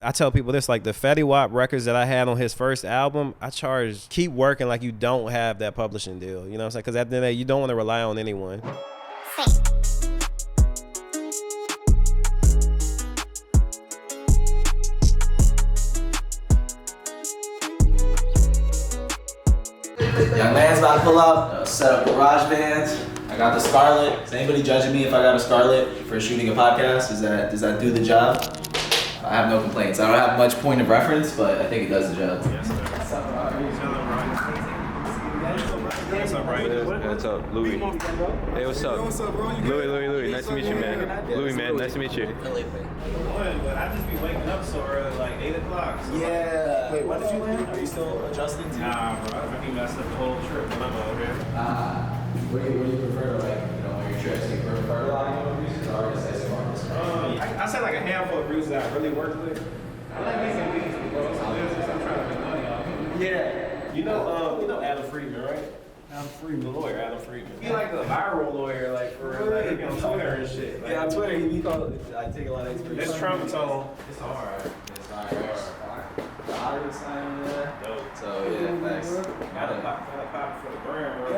I tell people this, like the Fetty Wap records that I had on his first album, I charge, keep working like you don't have that publishing deal. You know what I'm saying? Because at the end of the day, you don't want to rely on anyone. Yung Lan's about to pull up, set up GarageBand. I got the Scarlett. Is anybody judging me if I got a Scarlett for shooting a podcast? Does that do the job? I have no complaints. I don't have much point of reference, but I think it does the job. Yes, sir. What's up, Ryan? What's up, Louis? Hey, what's up? What's up, bro? Louis. Nice to meet you, man. Louis, man. Nice to meet you. But I just be waking up so early, like 8 o'clock. So Yeah. Wait, when did you land? Are you still adjusting to? Nah, bro. I think that's the whole trip when I'm over here. What do you prefer to on your trips? Do you prefer to line up music or artists that you want? I said like a handful of producers that I really work with. I like making beats with bro. So I'm trying to make money off of it. Yeah. You know Adam Friedman, right? Adam Friedman, the lawyer, Adam Friedman. He like the viral lawyer, like for real. Like, he be on Twitter and shit. Like, Yeah, on Twitter, he called. I take a lot of inspiration. It's Trump tone. It's alright. It's alright. The audio sign there. Dope. So yeah, thanks. Gotta pop for the brand, bro.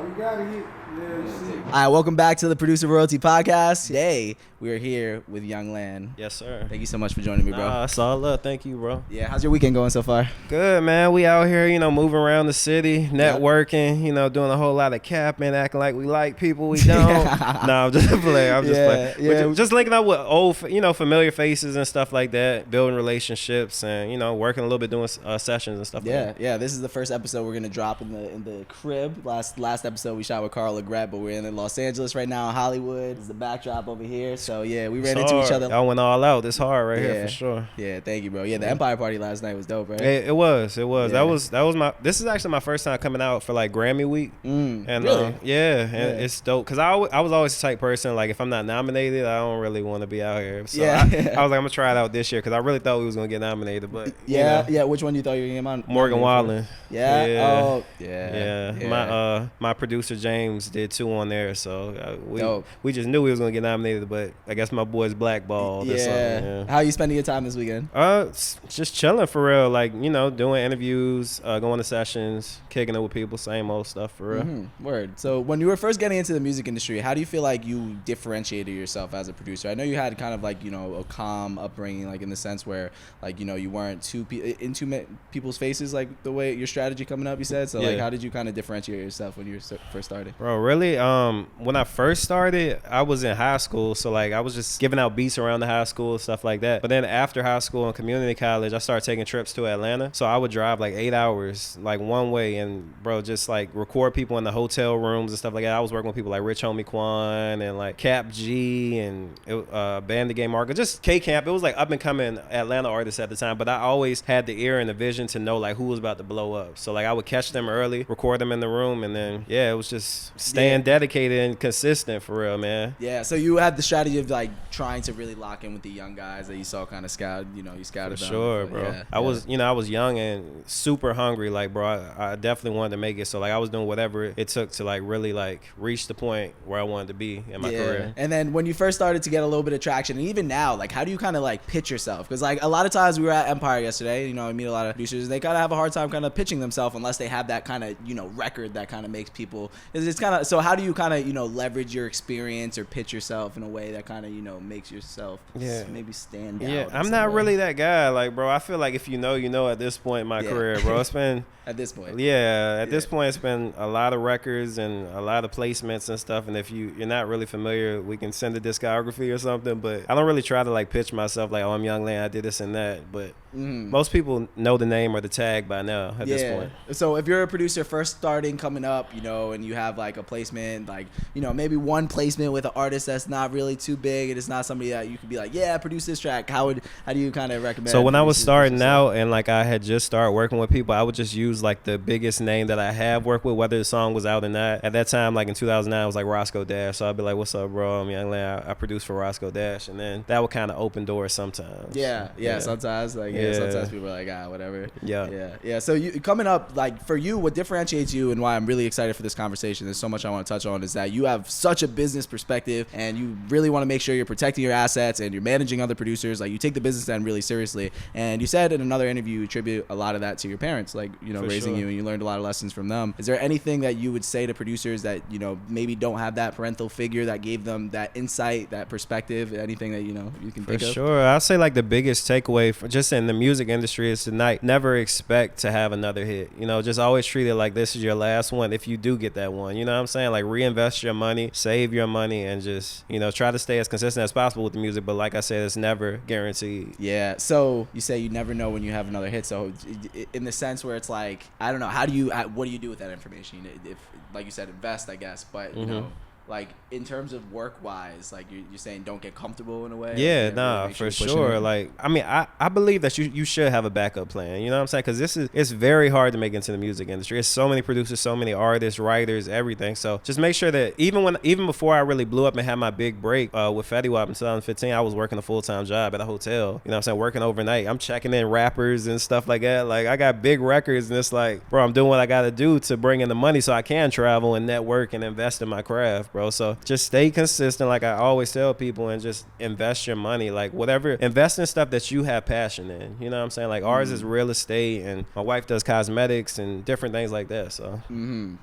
We gotta get. All right, welcome back to the Producer Royalty Podcast. Today, we are here with Yung Lan. Yes, sir. Thank you so much for joining me, bro. That's all love. Thank you, bro. Yeah, how's your weekend going so far? Good, man. We out here, moving around the city, networking, doing a whole lot of capping, acting like we like people we don't. No, I'm just playing. I'm just playing. Yeah. Just linking up with old, familiar faces and stuff like that, building relationships and, working a little bit, doing sessions and stuff like that. Yeah. This is the first episode we're gonna drop in the crib. Last episode we shot with Carl LeGret, but we're in Los Angeles right now, Hollywood. This is the backdrop over here. So yeah, we ran into each other. Y'all went all out. It's hard right here for sure. Yeah, thank you, bro. Yeah, the Empire Party last night was dope, right? It was. Yeah. That was my. This is actually my first time coming out for like Grammy week. And Really? It's dope. Cause I was always the type person, like if I'm not nominated, I don't really want to be out here. So I was like, I'm gonna try it out this year because I really thought we was gonna get nominated, but yeah. Which one you thought you were gonna get on? Morgan Wallen. Yeah. Oh, yeah. My producer James did 2 on there, so Dope. we just knew we was gonna get nominated, but I guess my boy's blackballed. Or something. Yeah. How you spending your time this weekend? Just chilling for real, like doing interviews, going to sessions, kicking it with people, same old stuff for real. Mm-hmm. Word. So when you were first getting into the music industry, how do you feel like you differentiated yourself as a producer? I know you had kind of like a calm upbringing, like in the sense where like you weren't too into people's faces, like the way your strategy coming up. You said so. Like how did you kind of differentiate yourself when you first started? Bro, really? When I first started, I was in high school, so like I was just giving out beats around the high school, stuff like that. But then after high school and community college, I started taking trips to Atlanta. So I would drive like 8 hours, like one way, and bro, just like record people in the hotel rooms and stuff like that. I was working with people like Rich Homie Quan and like Cap G and Band the Game Market, just K Camp. It was like up and coming Atlanta artists at the time, but I always had the ear and the vision to know like who was about to blow up. So like I would catch them early, record them in the room, and then it was just staying dedicated and consistent for real, man. Yeah, so you had the strategy of like trying to really lock in with the young guys that you saw kind of scout, you scouted them. For sure, bro. I was young and super hungry, like bro, I definitely wanted to make it. So like I was doing whatever it took to like really like reach the point where I wanted to be in my career. And then when you first started to get a little bit of traction, and even now, like how do you kind of like pitch yourself? Because like a lot of times we were at Empire yesterday, I meet a lot of producers, and they kind of have a hard time kind of pitching themselves unless they have that kind of record that kind of makes people. It's kind of, so how do you kind of leverage your experience or pitch yourself in a way that kind of makes yourself maybe stand out? Yeah, I'm not really that guy. Like, bro, I feel like if you know at this point in my career, bro, it's been at this point. At this point, it's been a lot of records and a lot of placements and stuff. And if you're not really familiar, we can send a discography or something. But I don't really try to like pitch myself like, oh, I'm Yung Lan, I did this and that. But most people know the name or the tag by now at this point. So if you're a producer first starting, coming up, and you have like a placement, like, maybe one placement with an artist that's not really too big and it's not somebody that you could be like, produce this track. How do you kind of recommend? So when I was starting out and like I had just started working with people, I would just use like the biggest name that I have worked with, whether the song was out or not. At that time, like in 2009, it was like Roscoe Dash. So I'd be like, what's up, bro? I'm Yung Lan. I produced for Roscoe Dash. And then that would kind of open doors sometimes. Sometimes like sometimes people are like, whatever. Yeah. So you coming up, like for you, what differentiates you and why I'm really excited for this conversation, there's so much I want to touch on is that you have such a business perspective, and you really want to make sure you're protecting your assets and you're managing other producers. Like, you take the business end really seriously. And you said in another interview you attribute a lot of that to your parents, like, you know, raising you, and you learned a lot of lessons from them. Is there anything that you would say to producers that, you know, maybe don't have that parental figure that gave them that insight, that perspective, anything that, you know, you can think of? For sure. I'll say like the biggest takeaway for just in the music industry is tonight, never expect to have another hit. You know, just always treat it like this is your last one if you do get that one. You know what I'm saying? Like, reinvest your money, save your money, and just, you know, try to stay as consistent as possible with the music. But like I said, it's never guaranteed. Yeah. So you say you never know when you have another hit. So in the sense where it's like, I don't know, what do you do with that information? If, like you said, invest, I guess, but you know, like, in terms of work-wise, like, you're saying don't get comfortable in a way? Yeah, really nah, make for you're sure. Like, I mean, I believe that you should have a backup plan. You know what I'm saying? Because it's very hard to make into the music industry. It's so many producers, so many artists, writers, everything. So just make sure that even before I really blew up and had my big break with Fetty Wap in 2015, I was working a full-time job at a hotel. You know what I'm saying? Working overnight. I'm checking in rappers and stuff like that. Like, I got big records, and it's like, bro, I'm doing what I got to do to bring in the money so I can travel and network and invest in my craft, bro. So just stay consistent, like I always tell people, and just invest your money. Like, whatever, invest in stuff that you have passion in. You know what I'm saying? Like, ours is real estate, and my wife does cosmetics and different things like that. So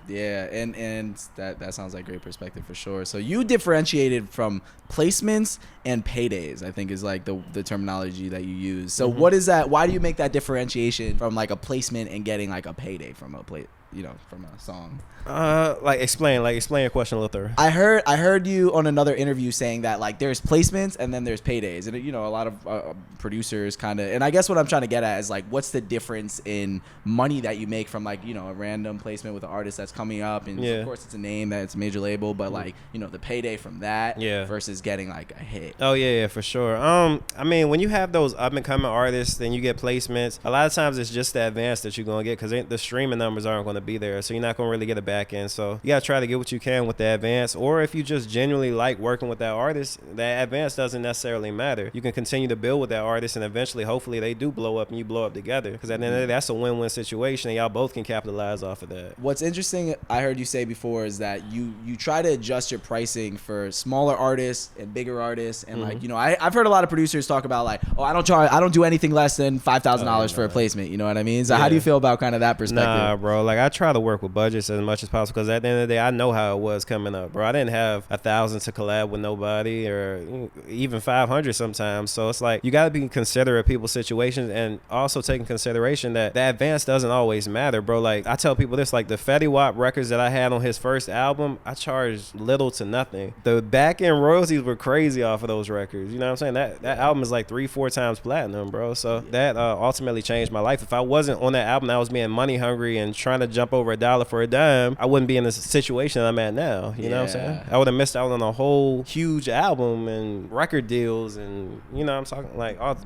yeah, and that sounds like great perspective for sure. So you differentiated from placements and paydays, I think, is like the terminology that you use. So what is that? Why do you make that differentiation from like a placement and getting like a payday from a from a song? Explain your question a little further. I heard you on another interview saying that, like, there's placements and then there's paydays, and you know, a lot of producers kind of, and I guess what I'm trying to get at is like, what's the difference in money that you make from, like, you know, a random placement with an artist that's coming up, and of course it's a name that's a major label, but like, you know, the payday from that versus getting like a hit? Oh yeah, for sure. I mean, when you have those up and coming artists and you get placements, a lot of times it's just the advance that you're gonna get, because the streaming numbers aren't going to be there, so you're not gonna really get a back end. So you gotta try to get what you can with the advance, or if you just genuinely like working with that artist, that advance doesn't necessarily matter. You can continue to build with that artist, and eventually, hopefully, they do blow up and you blow up together, because at the end of the day, that's a win-win situation, and y'all both can capitalize off of that. What's interesting, I heard you say before, is that you try to adjust your pricing for smaller artists and bigger artists, and like, you know, I've heard a lot of producers talk about like, oh, I don't do anything less than $5,000 for a placement. You know what I mean? So how do you feel about kind of that perspective? Nah, bro. Like, I try to work with budgets as much as possible, because at the end of the day, I know how it was coming up, bro. I didn't have 1,000 to collab with nobody, or even 500 sometimes. So it's like, you got to be considerate of people's situations, and also take in consideration that the advance doesn't always matter, bro. Like, I tell people this, like the Fetty Wap records that I had on his first album, I charged little to nothing. The back end royalties were crazy off of those records. You know what I'm saying? That album is like 3-4 times platinum, bro. So that ultimately changed my life. If I wasn't on that album, I was being money hungry and trying to jump over $1 for a dime, I wouldn't be in the situation I'm at now. You know what I'm saying? I would have missed out on a whole huge album and record deals, and you know what I'm talking, like, all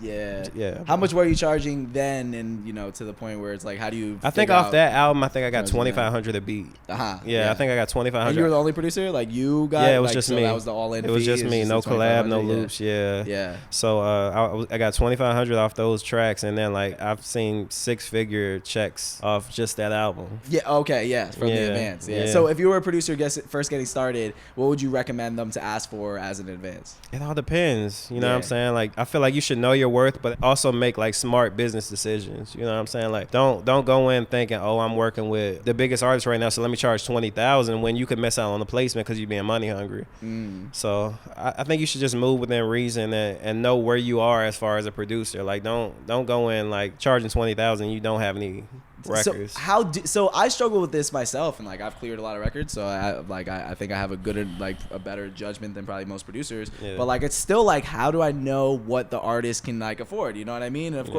How much were you charging then, and you know, to the point where it's like, how do you? I think off that album, I think I got 2,500 a beat. Yeah, I think I got 2,500. And you were the only producer, like you got? Yeah, it was like, just so me. That was the all-in. It was just me, no collab, no loops. Yeah. So I got 2,500 off those tracks, and then like I've seen 6-figure checks off just that album. Yeah. Okay. Yeah. From the advance. Yeah. So if you were a producer first getting started, what would you recommend them to ask for as an advance? It all depends. You know what I'm saying? Like, I feel like you should know your worth, but also make like smart business decisions. You know what I'm saying? Like, don't go in thinking, oh, I'm working with the biggest artist right now, so let me charge $20,000, when you could miss out on the placement because you're being money hungry. So I think you should just move within reason and know where you are as far as a producer. Like, don't go in like charging $20,000, you don't have any records. So I struggle with this myself, and like I've cleared a lot of records, so I think I have a better judgment than probably most producers. But like, it's still like, how do I know what the artist can like afford? You know what I mean? And of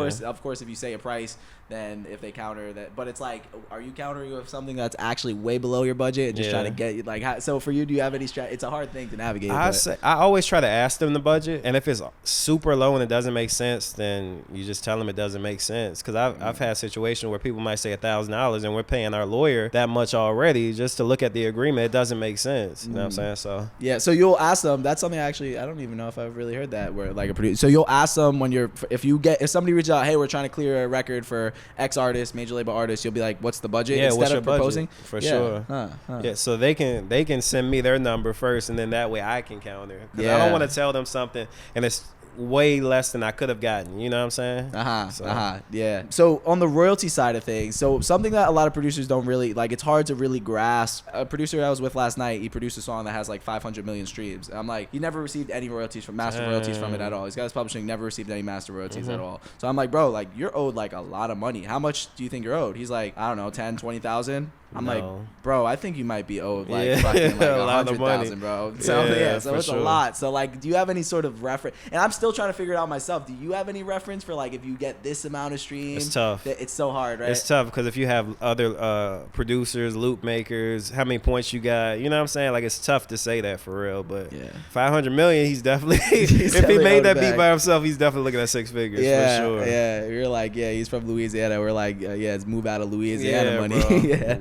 course, if you say a price, then if they counter that, but it's like, are you countering with something that's actually way below your budget and just trying to get you like? So for you, do you have any it's a hard thing to navigate. I always try to ask them the budget, and if it's super low and it doesn't make sense, then you just tell them it doesn't make sense. Because I've had situations where people might might say $1,000, and we're paying our lawyer that much already just to look at the agreement. It doesn't make sense. You know what I'm saying? So yeah, so you'll ask them. That's something actually I don't even know if I've really heard that where like a producer. So you'll ask them when if somebody reaches out, hey, we're trying to clear a record for X artist, major label artist. You'll be like, what's the budget? yeah, Instead what's your of proposing budget? For sure. Huh. Yeah, so they can send me their number first, and then that way I can counter. Because I Yeah. don't want to tell them something and it's way less than I could have gotten. You know what I'm saying? Yeah. So on the royalty side of things, so something that a lot of producers don't really like, it's hard to really grasp. A producer I was with last night, he produced a song that has like 500 million streams. I'm like, he never received any royalties from master royalties from it at all. He's got his publishing, never received any master royalties at all. So I'm like, bro, like you're owed like a lot of money. How much do you think you're owed? He's like, I don't know, 10, 20,000. I'm like, bro, I think you might be owed like fucking like a lot of money, 100,000, bro. So yeah, so it's sure. a lot. So like, do you have any sort of reference? And I'm still trying to figure it out myself. Do you have any reference for like if you get this amount of streams? It's tough. It's so hard, right? It's tough because if you have other producers, loop makers, how many points you got, you know what I'm saying? Like it's tough to say that for real, but Yeah. 500 million, he's definitely if definitely he made owed that it beat back. by himself, he's definitely looking at six figures Yeah, for sure. yeah. You're like, yeah, he's from Louisiana. We're like, yeah, it's move out of Louisiana money. bro. Yeah.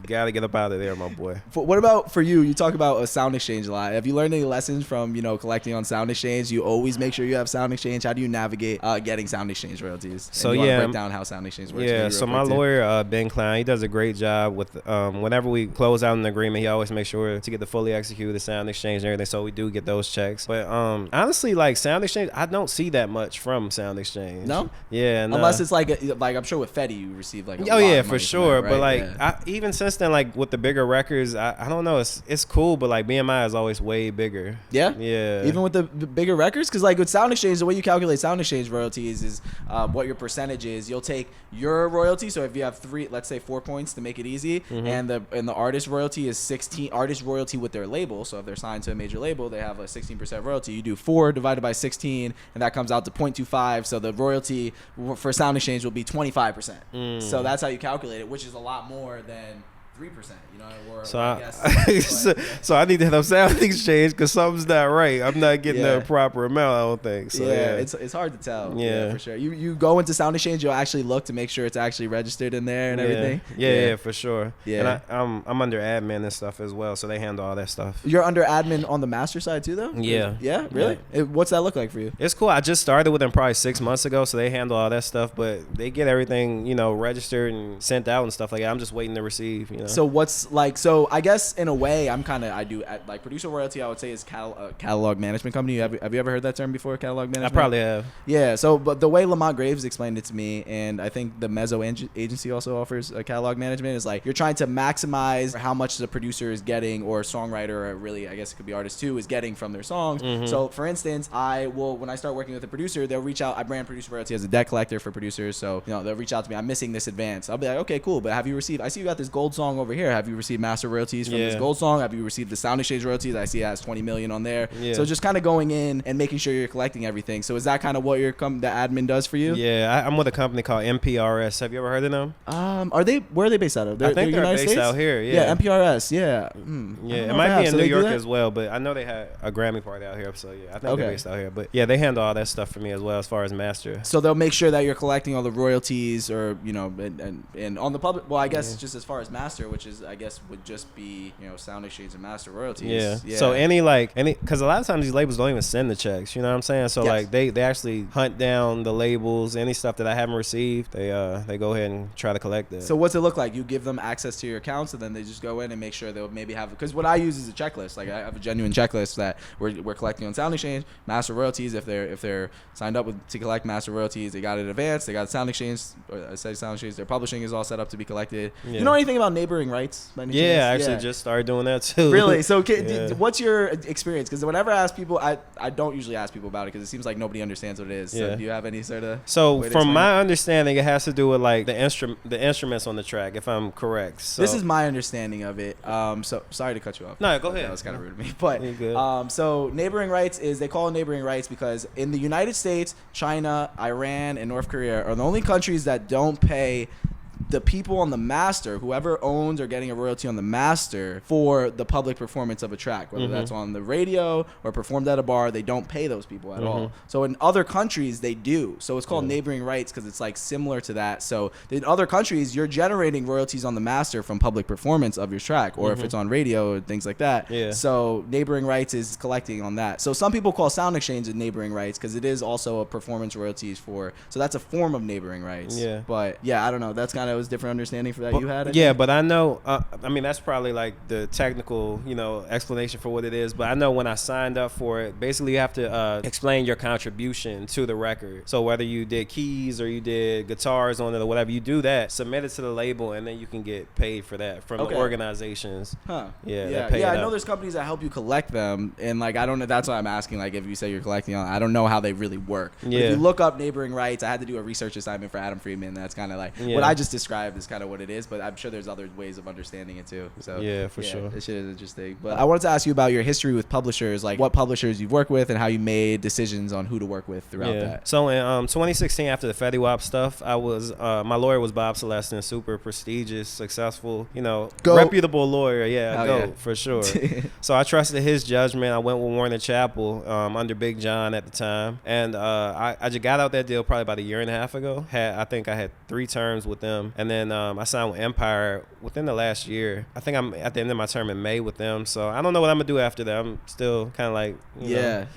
You gotta get up out of there, my boy. What about for you? You talk about a sound exchange a lot. Have you learned any lessons from collecting on sound exchange? You always make sure you have sound exchange. How do you navigate getting sound exchange royalties? So and you wanna yeah, break down how sound exchange works. Yeah, so my lawyer Ben Klein, he does a great job with whenever we close out an agreement, he always makes sure to get the fully executed sound exchange and everything. So we do get those checks. But honestly, like sound exchange, I don't see that much from sound exchange. No? Yeah, no. Unless it's like I'm sure with Fetty you receive like a lot Oh yeah, of for money sure. from that, But like right? even since then, like with the bigger records, I don't know. It's cool, but like BMI is always way bigger. Yeah? Yeah. Even with the bigger records? Because, like, with sound exchange, the way you calculate sound exchange royalties is what your percentage is. You'll take your royalty. So if you have let's say 4 points to make it easy, and the artist royalty is 16, artist royalty with their label. So if they're signed to a major label, they have a 16% royalty. You do 4 divided by 16, and that comes out to 0.25. So the royalty for sound exchange will be 25%. So that's how you calculate it, which is a lot more than 3%, or So I I, guess. so I need to have sound exchange because something's not right. I'm not getting Yeah. the proper amount, I don't think. So yeah, it's hard to tell. Yeah. For sure. You go into sound exchange, you'll actually look to make sure it's actually registered in there and everything. Yeah, for sure. Yeah. And I'm under admin and stuff as well, so they handle all that stuff. You're under admin on the master side too, though. Yeah. Yeah. Really? What's that look like for you? It's cool. I just started with them probably 6 months ago, so they handle all that stuff, but they get everything, registered and sent out and stuff like that. I'm just waiting to receive, So what's like? So I guess in a way, I do like producer royalty. I would say is catalog management company. Have you ever heard that term before? Catalog management. I probably have. Yeah. So, but the way Lamont Graves explained it to me, and I think the Mezzo agency also offers a catalog management, is like you're trying to maximize how much the producer is getting, or songwriter, or really, I guess it could be artist too, is getting from their songs. So, for instance, when I start working with a producer, they'll reach out. I brand producer royalty as a debt collector for producers, so they'll reach out to me. I'm missing this advance. I'll be like, okay, cool, but have you received? I see you got this gold song over here. Have you received master royalties from this gold song? Have you received the sound exchange royalties? I see it has 20 million on there. Yeah. So just kind of going in and making sure you're collecting everything. So is that kind of what the admin does for you? Yeah, I'm with a company called MPRS. Have you ever heard of them? Where are they based out of? I think they're United based States? out here. Yeah, Yeah. MPRS. Yeah. Yeah, it might be in New York as well, but I know they had a Grammy party out here, so yeah, I think they're based out here. But yeah, they handle all that stuff for me as well as far as master. So they'll make sure that you're collecting all the royalties, or and on the public. Well, I guess just as far as master, which is I guess would just be sound exchange and master royalties. Yeah. So because a lot of times these labels don't even send the checks. You know what I'm saying? So like they actually hunt down the labels, any stuff that I haven't received. They go ahead and try to collect it. So what's it look like? You give them access to your accounts, and then they just go in and make sure they'll maybe have. Because what I use is a checklist. Like I have a genuine checklist that we're collecting on sound exchange, master royalties. If they're signed up to collect master royalties, they got it in advance. They got sound exchange. I said sound exchange. Their publishing is all set up to be collected. Yeah. You know anything about neighboring rights? By any chance? I actually just started doing that too. Really? So what's your experience? Because whenever I ask people, I don't usually ask people about it because it seems like nobody understands what it is. So do you have any sort of? So from my understanding, it has to do with like the instruments on the track, if I'm correct. So this is my understanding of it. So sorry to cut you off. No, go ahead. That was kind of rude of me. But so neighboring rights they call it neighboring rights because in the United States, China, Iran, and North Korea are the only countries that don't pay the people on the master, whoever owns or getting a royalty on the master for the public performance of a track, whether that's on the radio or performed at a bar, they don't pay those people at all. So in other countries, they do. So it's called neighboring rights because it's like similar to that. So in other countries, you're generating royalties on the master from public performance of your track, or if it's on radio or things like that. Yeah. So neighboring rights is collecting on that. So some people call sound exchange neighboring rights because it is also a performance royalties for. So that's a form of neighboring rights. Yeah. But yeah, I don't know. That's kind of was different understanding for that you had. Yeah, but I know. I mean, that's probably like the technical, explanation for what it is. But I know when I signed up for it, basically you have to explain your contribution to the record. So whether you did keys or you did guitars on it or whatever, you do that, submit it to the label, and then you can get paid for that from the organizations. Huh. Yeah. I know there's companies that help you collect them, and like I don't know. That's why I'm asking. Like if you say you're collecting on, I don't know how they really work. But if you look up neighboring rights, I had to do a research assignment for Adam Friedman. That's kind of like what I just described is kind of what it is, but I'm sure there's other ways of understanding it too. So for sure. This shit is interesting. But I wanted to ask you about your history with publishers, like what publishers you've worked with and how you made decisions on who to work with throughout that. So in 2016, after the Fetty Wap stuff, I was my lawyer was Bob Celestin, super prestigious, successful, reputable lawyer. For sure. So I trusted his judgment. I went with Warner Chappell under Big John at the time, and I just got out that deal probably about a year and a half ago. I think I had 3 terms with them, and then I signed with Empire within the last year. I think I'm at the end of my term in May with them, so I don't know what I'm gonna do after that. I'm still kind of like,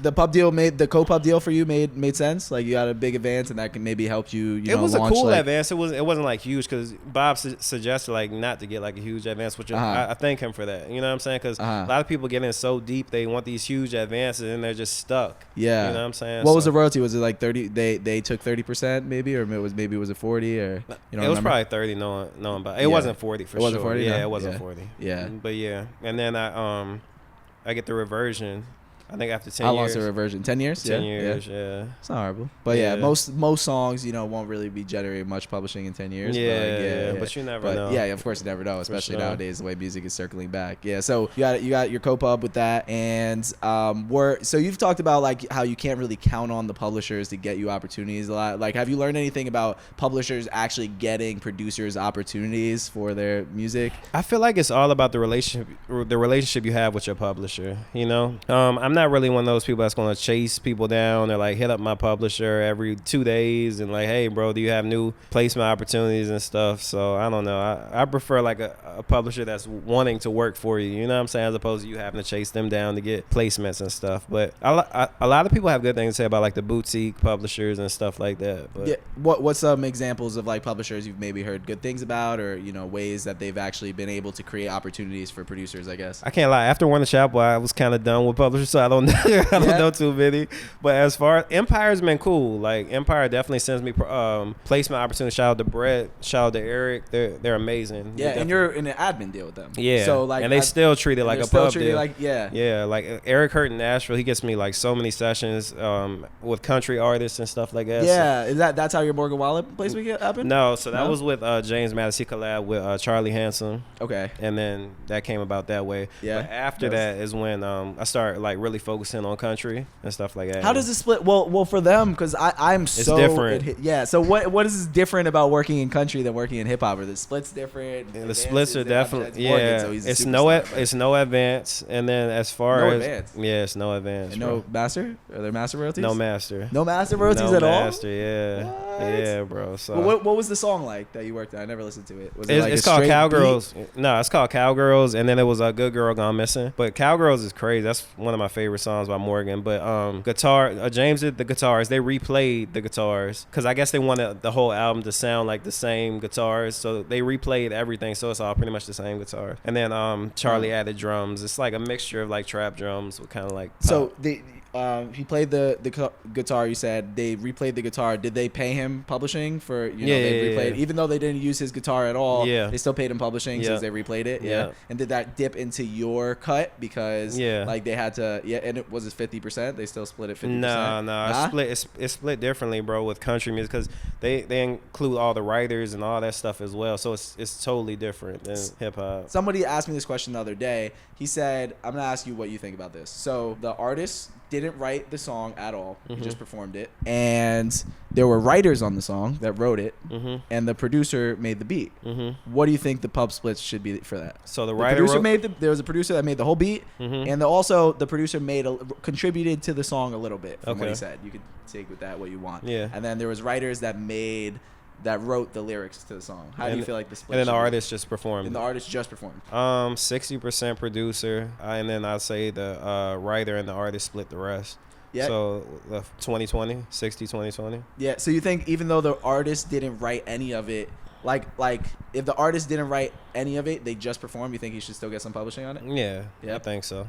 the co-pub deal for you made sense. Like you got a big advance, and that can maybe help you. It was a cool advance. It wasn't like huge because Bob suggested like not to get like a huge advance, which I thank him for that. You know what I'm saying? Because a lot of people get in so deep, they want these huge advances, and they're just stuck. Yeah, you know what I'm saying? What was the royalty? Was it like 30? They took 30% maybe, or was it 40 or it was probably 30. No, but it wasn't 40 for sure. It wasn't 40. Yeah, no? it wasn't 40. Yeah, but and then I get the reversion. I think after 10 years. How long's the reversion? 10 years? 10 years, yeah. It's not horrible. But most songs, won't really be generating much publishing in 10 years. But you never know. Yeah, of course you never know, especially nowadays the way music is circling back. Yeah, so you got your co-pub with that, and so you've talked about like how you can't really count on the publishers to get you opportunities a lot. Like, have you learned anything about publishers actually getting producers opportunities for their music? I feel like it's all about the relationship you have with your publisher. I'm not really one of those people that's going to chase people down or like hit up my publisher every 2 days and like, hey bro, do you have new placement opportunities and stuff? So I don't know. I prefer like a publisher that's wanting to work for you, you know what I'm saying, as opposed to you having to chase them down to get placements and stuff. But a lot of people have good things to say about like the boutique publishers and stuff like that. But what's some examples of like publishers you've maybe heard good things about, or ways that they've actually been able to create opportunities for producers? I guess I can't lie, after Warner Chappell I was kind of done with publishers, so I don't know too many. But as far as Empire's been cool. Like Empire definitely sends me placement opportunities. Shout out to Brett, shout out to Eric. They're amazing. Yeah, and you're in an admin deal with them. Yeah. So like, and they still treat it like a pub deal. Like, yeah. Like Eric Hurt in Nashville, he gets me like so many sessions with country artists and stuff like that. Yeah, so, that's how your Morgan Wallen placement happened? No, so that was with James Mattis. He collabed with Charlie Hanson. Okay. And then that came about that way. Yeah. But after that is when I started like really focusing on country and stuff like that. How does it split? Well, for them, because I'm so different. Yeah. So what is different about working in country than working in hip hop? Or the splits different? Yeah, the splits are definitely it's no advance, and then as far as advance. Yeah, it's no advance. And no master? Are there master royalties? No master. No master royalties at all? No master. Yeah. What? Yeah, bro. So what was the song like that you worked on? I never listened to it. Was it like it's called Cowgirls. No, it's called Cowgirls, and then it was a Good Girl Gone Missing. But Cowgirls is crazy. That's one of my favorite songs by Morgan. But James did the guitars. They replayed the guitars because I guess they wanted the whole album to sound like the same guitars, so they replayed everything, so it's all pretty much the same guitar. And then Charlie added drums. It's like a mixture of like trap drums with kind of like pop. So he played the guitar. You said they replayed the guitar. Did they pay him publishing for they replayed yeah. Even though they didn't use his guitar at all? Yeah. They still paid him publishing since they replayed it. Yeah. And did that dip into your cut because like they had to? Yeah. And it was 50%. They still split it 50%. No. It's split differently, bro, with country music because they include all the writers and all that stuff as well. So it's totally different than hip hop. Somebody asked me this question the other day. He said, "I'm gonna ask you what you think about this." So the artists didn't write the song at all. He just performed it. And there were writers on the song that wrote it, and the producer made the beat. What do you think the pub splits should be for that? So the producer writer there was a producer that made the whole beat, and also the producer contributed to the song a little bit from what he said. You could take with that what you want. Yeah. And then there was writers that wrote the lyrics to the song. How do you feel like the split? And then the artist just performed. And the artist just performed. 60% producer, and then I'd say the writer and the artist split the rest. Yeah. So 2020, 60, 2020. Yeah. So you think even though the artist didn't write any of it, like if the artist didn't write any of it, they just performed, you think he should still get some publishing on it? Yeah, I think so.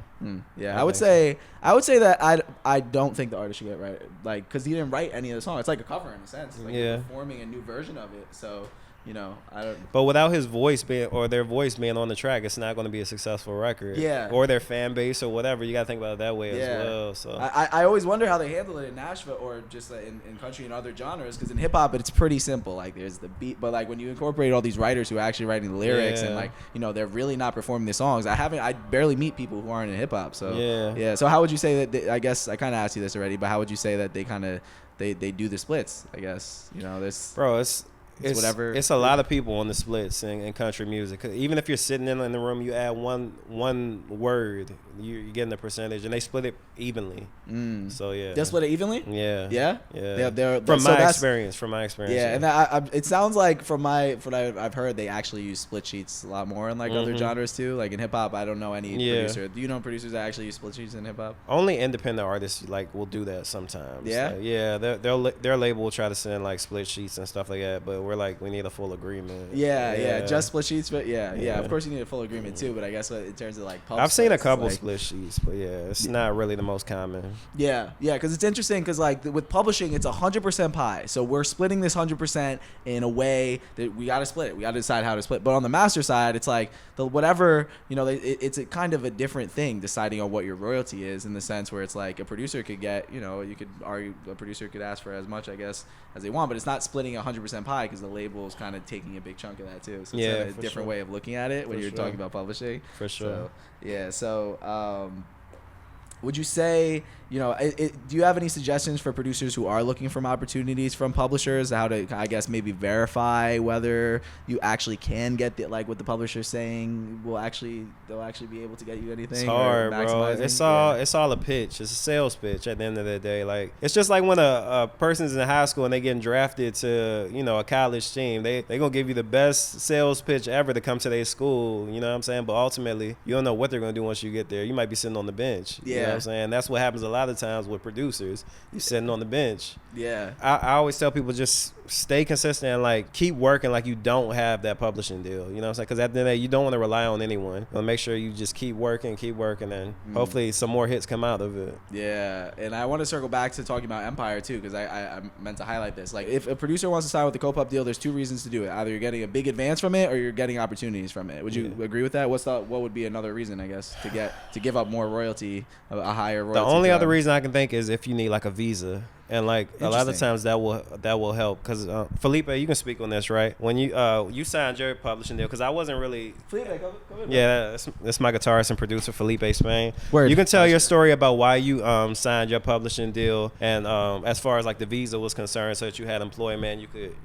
Yeah, I would say that I don't think the artist should get right, like, because he didn't write any of the song. It's like a cover in a sense. Like you're performing a new version of it. So I don't. But without his voice their voice being on the track, it's not going to be a successful record. Yeah. Or their fan base or whatever. You got to think about it that way as well. So I always wonder how they handle it in Nashville or just in country and other genres, because in hip hop it's pretty simple. Like there's the beat, but like when you incorporate all these writers who are actually writing the lyrics and like they're really not performing the songs. I barely meet people who aren't in hip hop. So yeah. So how would you say that? I guess I kind of asked you this already, but how would you say that they do the splits? I guess this. Bro, it's whatever. It's a lot of people on the splits in country music. Even if you're sitting in the room, you add one word, you're getting the percentage, and they split it evenly. So yeah, they split it evenly. Yeah. They're from my experience. Yeah, and it sounds like from what I've heard, they actually use split sheets a lot more in like other genres too. Like in hip hop, I don't know any producer. Do you know producers that actually use split sheets in hip hop? Only independent artists will do that sometimes. Yeah, like, yeah. Their label will try to send like split sheets and stuff like that, but we're like, we need a full agreement. Yeah, just split sheets, but yeah. Of course you need a full agreement too, but I guess in terms of like pub I've seen a couple like, split sheets, but it's not really the most common. Yeah, because it's interesting because like with publishing, it's 100% pie. So we're splitting this 100% in a way that we got to split it. We got to decide how to split. But on the master side, it's like it's a kind of a different thing deciding on what your royalty is, in the sense where it's like a producer could get, you could argue a producer could ask for as much, I guess, as they want, but it's not splitting 100% pie because the label is kind of taking a big chunk of that too. So it's a different way of looking at it when you're talking about publishing. For sure. So would you say, do you have any suggestions for producers who are looking for opportunities from publishers, how to, I guess, maybe verify whether you actually can get what the publisher's saying they'll actually be able to get you anything? It's hard, bro. It's all a pitch. It's a sales pitch at the end of the day. Like, it's just like when a person's in high school and they getting drafted to, a college team. They gonna give you the best sales pitch ever to come to their school. You know what I'm saying? But ultimately, you don't know what they're gonna do once you get there. You might be sitting on the bench. You know what I'm saying? That's what happens a lot of times with producers. You're sitting on the bench. Yeah. I always tell people, just stay consistent and like keep working like you don't have that publishing deal. You know what I'm saying? Because at the end of the day, you don't want to rely on anyone. Make sure you just keep working, and hopefully some more hits come out of it. Yeah, and I want to circle back to talking about Empire too, because I meant to highlight this. Like, if a producer wants to sign with the co-pub deal, there's two reasons to do it. Either you're getting a big advance from it, or you're getting opportunities from it. Would you agree with that? What would be another reason, I guess, to give up more royalty, a higher royalty? The only other reason I can think is if you need like a visa. And like a lot of times that will help, because Felipe, you can speak on this, right? When you signed your publishing deal, because I wasn't really. Felipe, go ahead. Yeah, that's my guitarist and producer Felipespain. Word. You can tell your story about why you signed your publishing deal, and as far as like the visa was concerned, so that you had employment, you could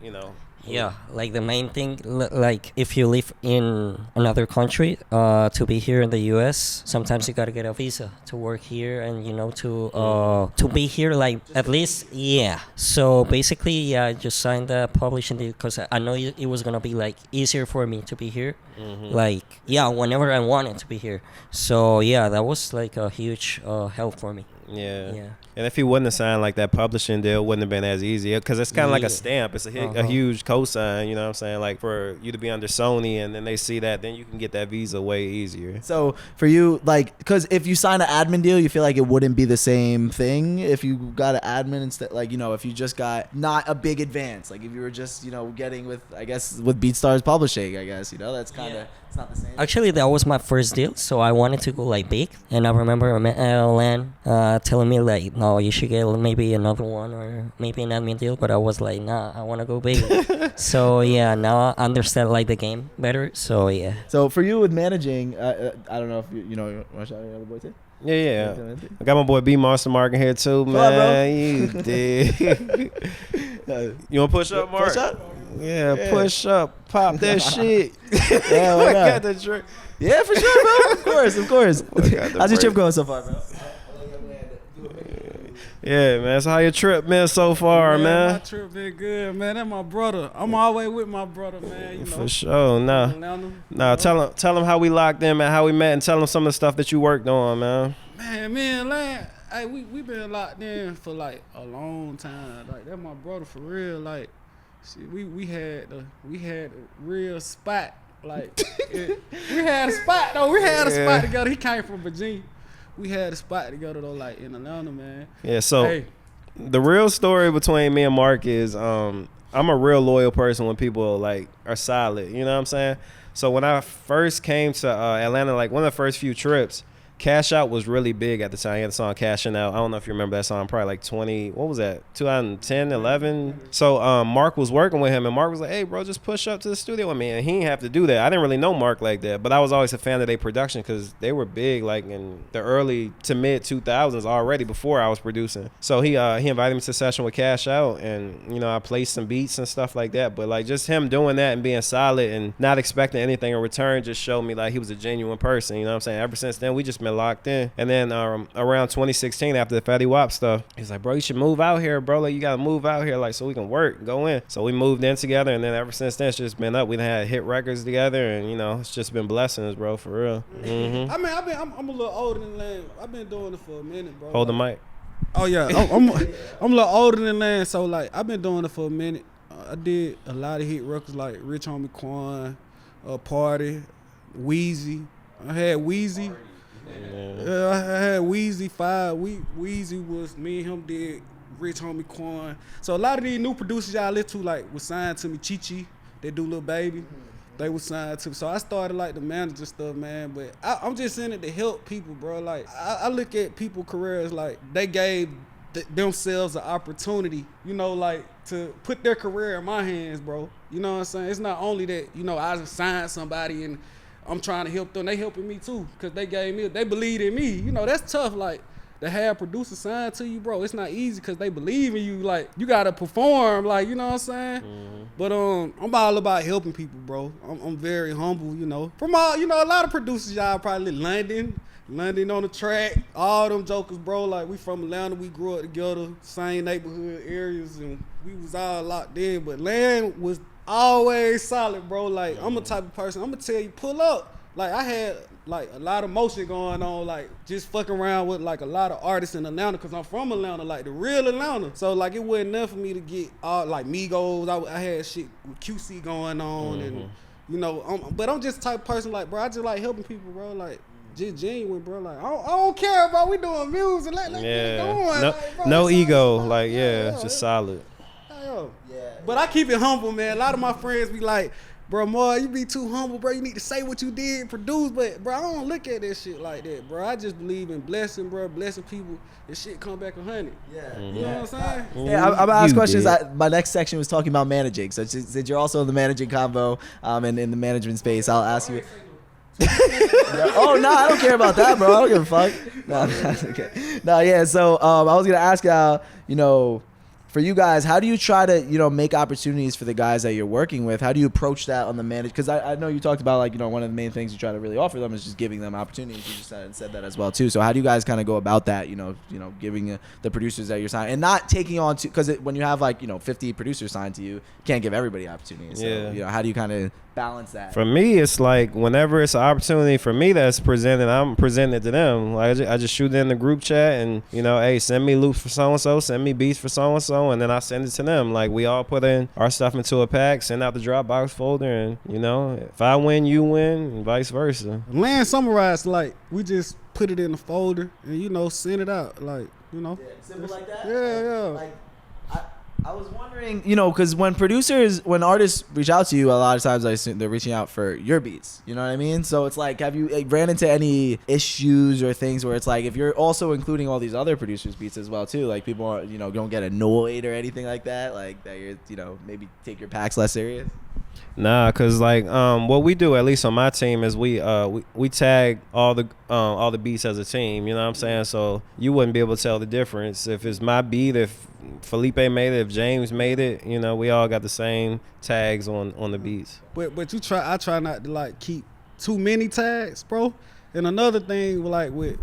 Yeah, like the main thing, like if you live in another country, to be here in the U.S., sometimes you gotta get a visa to work here, and to be here, like at least, yeah. So basically, I just signed the publishing deal because I know it was gonna be like easier for me to be here, whenever I wanted to be here. So yeah, that was like a huge help for me. Yeah. And if he wouldn't have signed like that publishing deal, it wouldn't have been as easy, because it's kind of like a stamp. It's a huge cosign, you know what I'm saying? Like for you to be under Sony, and then they see that, then you can get that visa way easier. So for you, like, because if you sign an admin deal, you feel like it wouldn't be the same thing if you got an admin instead. Like, if you just got not a big advance, like if you were just, getting with BeatStars Publishing, I guess, that's kind of, it's not the same. Actually, that was my first deal, so I wanted to go like big, and I remember Lan telling me like, no, you should get maybe another one or maybe an admin deal, but I was like, nah, I want to go big. So yeah, now I understand like the game better. So yeah. So for you with managing, I don't know if you want to shout out the other boy too? Yeah. I got my boy B Monster Mark in here too, man. You did. You want to push up, Mark? Push up? Yeah, push up. Pop that shit. Yeah, why I not? got the drink. Yeah, for sure, bro. Of course. How's your trip going so far, bro? Yeah, man. So how your trip been so far, My man? trip been good, man. That's my brother. I'm always with my brother, man. You know. For sure. Atlanta, Tell him how we locked in, man, how we met, and tell them some of the stuff that you worked on, man. Man, me and Lan, hey, we been locked in for like a long time. Like that's my brother for real. Like, shit, we had a real spot. Like, we had a spot though. We had a spot together. He came from Virginia. We had a spot together though, like in Atlanta, man. Yeah. So Hey, the real story between me and Mark is I'm a real loyal person when people like are solid. You know what I'm saying? So when I first came to Atlanta, like one of the first few trips, Cash Out was really big at the time. He had the song Cashing Out. I don't know if you remember that song, probably like 2010, 11. So Mark was working with him, and Mark was like, hey, bro, just push up to the studio with me. And he didn't have to do that. I didn't really know Mark like that, but I was always a fan of their production because they were big like in the early to mid 2000s already before I was producing. So he invited me to a session with Cash Out, and, you know, I played some beats and stuff like that. But like just him doing that and being solid and not expecting anything in return just showed me like he was a genuine person. You know what I'm saying? Ever since then, we just been locked in. And then around 2016, after the Fetty Wap stuff, he's like, bro, you should move out here, bro. Like, you gotta move out here, like, so we can work, go in. So we moved in together, and then ever since then, it's just been up. We done had hit records together, and, you know, it's just been blessings, bro, for real. Mm-hmm. I mean, I'm a little older than Lan. I've been doing it for a minute, bro. Hold the mic. Oh yeah, I'm a little older than Lan, so like I've been doing it for a minute. I did a lot of hit records like Rich Homie Quan, Party, Wheezy. I had Wheezy. Yeah, I had Wheezy 5. Wheezy was me and him did Rich Homie Quan. So a lot of these new producers y'all listen to like was signed to me. Chi, they do Lil Baby. They was signed to me. So I started like the manager stuff, man. But I'm just in it to help people, bro. Like I look at people's careers like they gave themselves an opportunity, you know, like to put their career in my hands, bro. You know what I'm saying? It's not only that, you know, I signed somebody and I'm trying to help them. They helping me too, cause they believed in me. You know, that's tough. Like to have producers signed to you, bro. It's not easy, cause they believe in you. Like you gotta perform. Like, you know what I'm saying? Mm-hmm. But I'm all about helping people, bro. I'm very humble. You know, from all, you know, a lot of producers y'all probably London on the track. All them jokers, bro. Like we from Atlanta. We grew up together, same neighborhood areas, and we was all locked in. But Lan was always solid, bro. Like I'm a type of person, I'm gonna tell you, pull up. Like I had like a lot of motion going on, like just fucking around with like a lot of artists in Atlanta, cause I'm from Atlanta, like the real Atlanta. So like it wasn't enough for me to get all like Migos. I had shit with QC going on, and you know, but I'm just the type of person like, bro, I just like helping people, bro. Like just genuine, bro. Like I don't care about we doing music, like get it going. No, like, bro, no ego, like just solid. Yeah. But I keep it humble, man. A lot of my friends be like, bro, Mar, you be too humble, bro. You need to say what you did, produce. But, bro, I don't look at this shit like that, bro. I just believe in blessing, bro. Blessing people. This shit come back 100. Yeah. Mm-hmm. You know what I'm saying? Yeah, I'm gonna ask You questions. did. My next section was talking about managing. So since you're also in the managing combo and in the management space, I'll ask you. Oh no, I don't care about that, bro. I don't give a fuck. No, that's okay. No, yeah. So I was gonna ask you know, for you guys, how do you try to, you know, make opportunities for the guys that you're working with? How do you approach that on the manage? Because I know you talked about, like, you know, one of the main things you try to really offer them is just giving them opportunities. You just said that as well too. So how do you guys kind of go about that? You know, giving the producers that you're signing and not taking on to, because when you have like, you know, 50 producers signed to you, you can't give everybody opportunities. So, Yeah. you know, how do you kind of balance that? For me, it's like whenever it's an opportunity for me that's presented, I'm presenting it to them. Like I just shoot it in the group chat and, you know, hey, send me loops for so-and-so, send me beats for so-and-so, and then I send it to them. Like we all put in our stuff into a pack, send out the Dropbox folder, and, you know, if I win, you win, and vice versa. Lan summarized, like, we just put it in the folder and, you know, send it out. Like, you know. Yeah, simple like that? Yeah. Like, I was wondering, you know, because when artists reach out to you, a lot of times I assume they're reaching out for your beats. You know what I mean? So it's like, have you ran into any issues or things where it's like, if you're also including all these other producers' beats as well too, like people are, you know, don't get annoyed or anything like that, like that you're, you know, maybe take your packs less serious? Nah, cause like what we do, at least on my team, is we tag all the beats as a team. You know what I'm saying? So you wouldn't be able to tell the difference if it's my beat, if Felipe made it, if James made it. You know, we all got the same tags on the beats. But I try not to like keep too many tags, bro. And another thing like with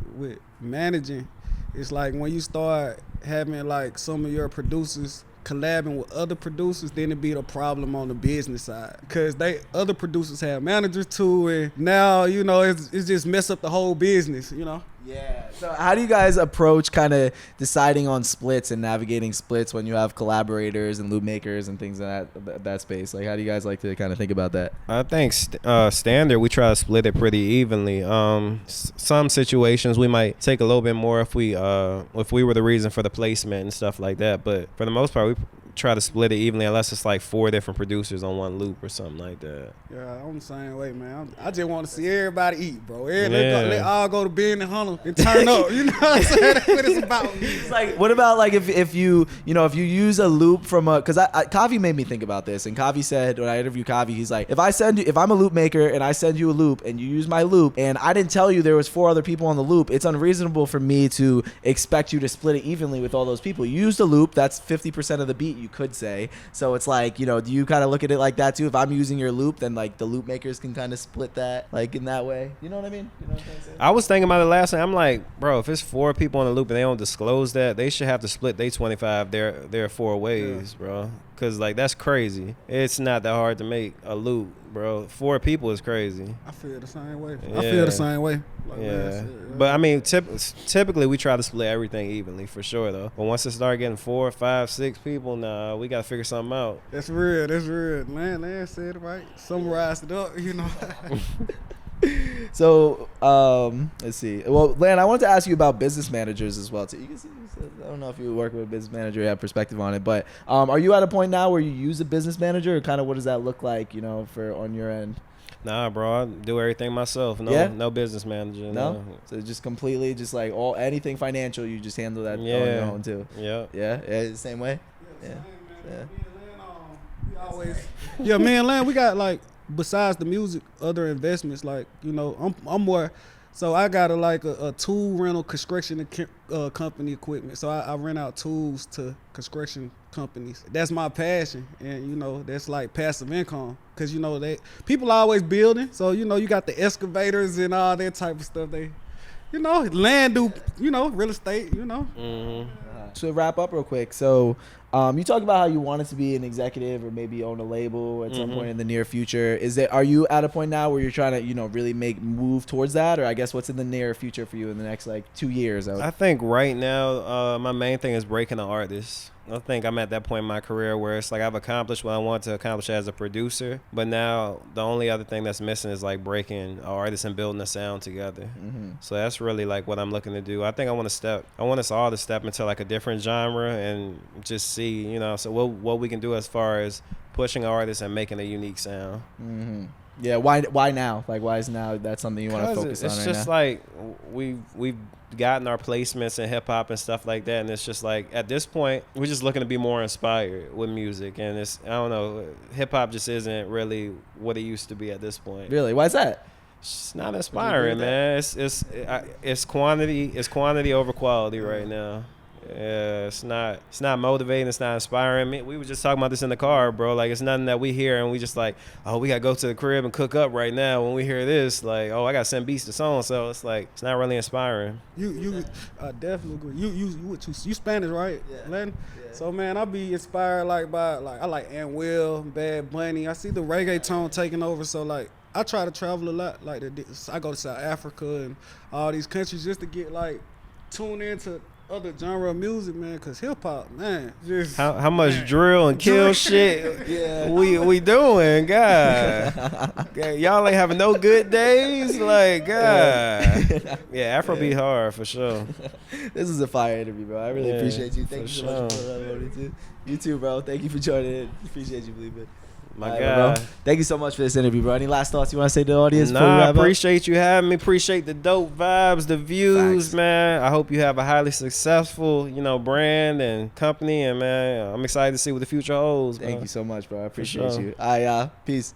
managing, it's like when you start having like some of your producers collabing with other producers, then it be the problem on the business side, because other producers have managers too, and now you know it's just mess up the whole business, you know. Yeah. So how do you guys approach kind of deciding on splits and navigating splits when you have collaborators and loop makers and things in that space? Like, how do you guys like to kind of think about that? I think standard, we try to split it pretty evenly. Some situations we might take a little bit more if we were the reason for the placement and stuff like that. But for the most part, we try to split it evenly, unless it's like 4 different producers on one loop or something like that. Yeah, I'm the same way, man. I just want to see everybody eat, bro. Let all go to Ben and Hunter and turn up. You know what I'm saying? That's what it's about. It's like, what about like if you use a loop from because Kavi made me think about this, and Kavi said when I interviewed Kavi, he's like, if I'm a loop maker and I send you a loop and you use my loop and I didn't tell you there was 4 other people on the loop, it's unreasonable for me to expect you to split it evenly with all those people. You used a loop, that's 50% of the beat, you could say. So it's like, do you kind of look at it like that too? If I'm using your loop, then like the loop makers can kind of split that like in that way. You know what I mean? You know what I'm saying? I was thinking about it last night. I'm like, bro, if it's 4 people on the loop and they don't disclose that, they should have to split their 25 their 4 ways, bro. Cause like that's crazy. It's not that hard to make a loop, bro. 4 people is crazy. I feel the same way. Yeah. I feel the same way. Like, Yeah. man, But I mean, typically we try to split everything evenly for sure though. But once it start getting 4, 5, 6 people, nah, we gotta figure something out. That's real. That's real. Lan said it right. Summarized it up, you know. So let's see. Well, Lan, I wanted to ask you about business managers as well too. You can see, I don't know if you work with a business manager, you have perspective on it, but are you at a point now where you use a business manager, or kind of what does that look like, for on your end? Nah, bro, I do everything myself. No business manager. No? So just completely, just like anything financial, you just handle that on your own too. Yeah. Yeah, the same way. Yeah. Yeah, me and Lan, we got like, besides the music, other investments. Like, I'm more. So I got a tool rental construction company equipment. So I rent out tools to construction companies. That's my passion, and that's like passive income, because people are always building. So you got the excavators and all that type of stuff. They, land do, real estate. Mm-hmm. To wrap up real quick, so you talked about how you wanted to be an executive or maybe own a label at some point in the near future. Are you at a point now where you're trying to really move towards that, or I guess what's in the near future for you in the next like 2 years? I think right now my main thing is breaking the artist. I think I'm at that point in my career where it's like I've accomplished what I want to accomplish as a producer, but now the only other thing that's missing is like breaking an artist and building a sound together. So that's really like what I'm looking to do. I think I want us all to step into like a different genre and just see, so what we can do as far as pushing artists and making a unique sound. Yeah, why now? Like, why is now that's something you want to focus on right now? It's just like we've gotten our placements in hip hop and stuff like that, and it's just like at this point we're just looking to be more inspired with music, and I don't know, hip hop just isn't really what it used to be at this point. Really? Why is that? It's not inspiring, man. It's quantity over quality right now. Yeah, it's not motivating. It's not inspiring. We were just talking about this in the car, bro. Like, it's nothing that we hear and we just like, oh, we gotta go to the crib and cook up right now. When we hear this, like, oh, I gotta send beats to so and so. It's like, it's not really inspiring. I definitely agree. You Spanish, right? Yeah. Latin? Yeah. So man, I be inspired by I like Ant Will, Bad Bunny. I see the reggaeton taking over. So like, I try to travel a lot. Like, I go to South Africa and all these countries just to get like tuned into other genre of music, man, because hip-hop, man, just how much drill and kill shit we doing, God. Y'all ain't having no good days, like, God. Yeah, Afro be hard for sure. This is a fire interview, bro. I really appreciate you. Thank you so much for sure. You too, bro. Thank you for joining in. Appreciate you, Felipe. My All right, God. bro. Thank you so much for this interview, bro. Any last thoughts you want to say to the audience before we Nah, I wrap up? appreciate you having me. Appreciate the dope vibes, the views, Facts. man. I hope you have a highly successful, brand and company. And, man, I'm excited to see what the future holds. Thank man. you so much, bro. I appreciate sure. you. All right, peace.